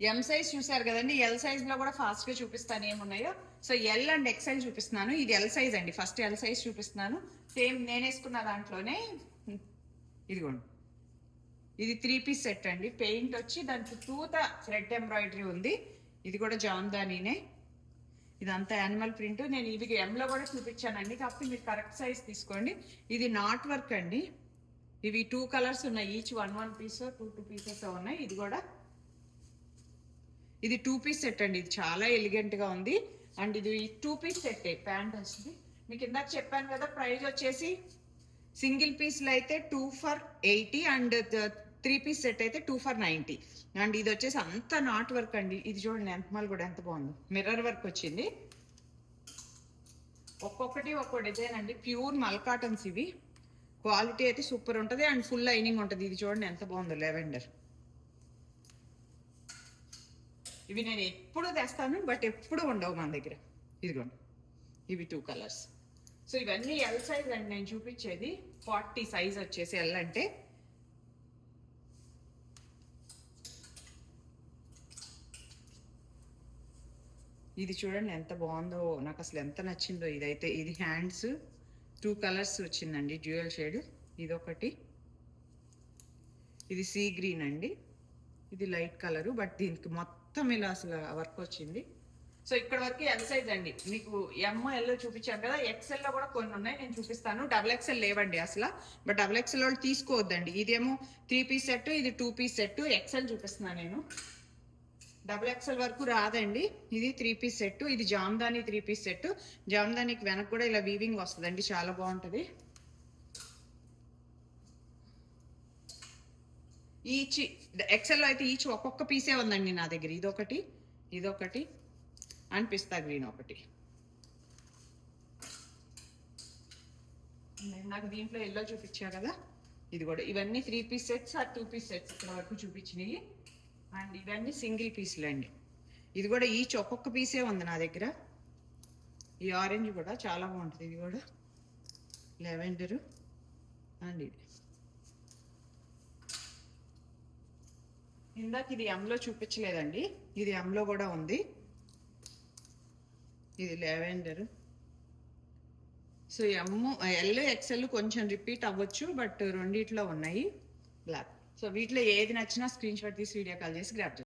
M size చూసారు కదండి, L size లో కూడా ఫాస్ట్ గా చూపిస్తాను ఏమున్నాయో. సో ఎల్ అండ్ ఎక్స్ఎల్ చూపిస్తున్నాను. ఇది ఎల్ సైజ్ అండి, ఫస్ట్ ఎల్ సైజ్ చూపిస్తున్నాను. సేమ్ నేను వేసుకున్న దాంట్లోనే ఇదిగోండి, ఇది 3 పీస్ సెట్ అండి. పెయింట్ వచ్చి దానికి టూత థ్రెడ్ ఎంబ్రాయిడరీ ఉంది. ఇది కూడా జామ్దానీనే, ఇదంతా యానిమల్ ప్రింట్. నేను ఇది ఎంలో కూడా చూపించానండి, కాకపోతే మీరు కరెక్ట్ సైజ్ తీసుకోండి. ఇది నాట్ వర్క్ అండి. ఇవి 2 కలర్స్ ఉన్నాయి, ఈచ్ 1 పీస్ 2 పీసెస్ ఉన్నాయి. ఇది కూడా ఇది 2 పీస్ సెట్ అండి. ఇది చాలా ఎలిగెంట్ గా ఉంది. అండ్ ఇది 2 పీస్ సెట్ ప్యాంట్ వస్తుంది. మీకు ఇందాక చెప్పాను కదా, ప్రైస్ వచ్చేసి సింగిల్ పీస్లో అయితే 2 for 80 అండ్ 3 పీస్ సెట్ అయితే 2 for 90. అండ్ ఇది వచ్చేసి అంత నాట్ వర్క్ అండి. ఇది చూడండి ఎంతమాల్ కూడా ఎంత బాగుంది, మిర్రర్ వర్క్ వచ్చింది. ఒక్కొక్కటి ఒక్కో డిజైన్ అండి. ప్యూర్ మల్ కాటన్స్ ఇవి. క్వాలిటీ అయితే సూపర్ ఉంటుంది అండ్ ఫుల్ లైనింగ్ ఉంటుంది. ఇది చూడండి ఎంత బాగుందో, లెవెండర్. ఇవి నేను ఎప్పుడు తెస్తాను, బట్ ఎప్పుడు ఉండవు మన దగ్గర. ఇదిగోండి, ఇవి 2 కలర్స్. సో ఇవన్నీ ఎల్ సైజ్ అండి నేను చూపించేది. 40 సైజ్ వచ్చేసి ఎల్ అంటే. ఇది చూడండి ఎంత బాగుందో, నాకు అసలు ఎంత నచ్చిందో ఇదైతే. ఇది హ్యాండ్స్ 2 కలర్స్ వచ్చిందండి, డ్యూయల్ షేడ్. ఇదొకటి, ఇది సీ గ్రీన్ అండి, ఇది లైట్ కలరు, బట్ దీనికి మొత్తం ఇలా అసలు వర్క్ వచ్చింది. సో ఇక్కడ వరకు ఎల్ సైజ్ అండి. మీకు ఎంఎల్ చూపించాను కదా, ఎక్స్ఎల్ లో కూడా కొన్ని ఉన్నాయి, నేను చూపిస్తాను. డబుల్ ఎక్స్ఎల్ లేవండి అసలు, బట్ డబుల్ ఎక్స్ఎల్ వాళ్ళు తీసుకోవద్దండి. ఇదేమో 3 పీస్ సెట్, ఇది 2 పీస్ సెట్. ఎక్స్ఎల్ చూపిస్తున్నాను నేను, డబుల్ ఎక్స్ఎల్ వరకు రాదండి. ఇది 3 పీస్ సెట్. ఇది జామ్దాని 3 పీస్ సెట్. జామ్దానికి వెనక కూడా ఇలా వీవింగ్ వస్తుందండి, చాలా బాగుంటుంది. ఈచ్ ఎక్సెల్ అయితే ఈచ్ ఒక్కొక్క పీసే ఉందండి నా దగ్గర. ఇదొకటి, ఇదొకటి అండ్ పిస్తా గ్రీన్ ఒకటి. నాకు దీంట్లో ఎల్లో చూపించా కదా, ఇది కూడా. ఇవన్నీ 3 piece sets or 2 piece sets ఇక్కడ వరకు చూపించినాయి. అండ్ ఇవన్నీ సింగిల్ పీస్లు అండి. ఇది కూడా ఈచ్ ఒక్కొక్క పీసే ఉంది నా దగ్గర. ఈ ఆరెంజ్ కూడా చాలా బాగుంటుంది, ఇది కూడా లెవెండరు. అండ్ ఇది ఇందాక ఇది ఎంలో చూపించలేదండి, ఇది ఎంలో కూడా ఉంది. ఇది లెవెండర్. సో ఎల్ ఎక్సెల్ కొంచెం రిపీట్ అవ్వచ్చు, బట్ రెండిట్లో ఉన్నాయి బ్లాక్. సో వీటిలో ఏది నచ్చినా స్క్రీన్ షాట్ తీసి వీడియో కాల్ చేసి గ్రాప్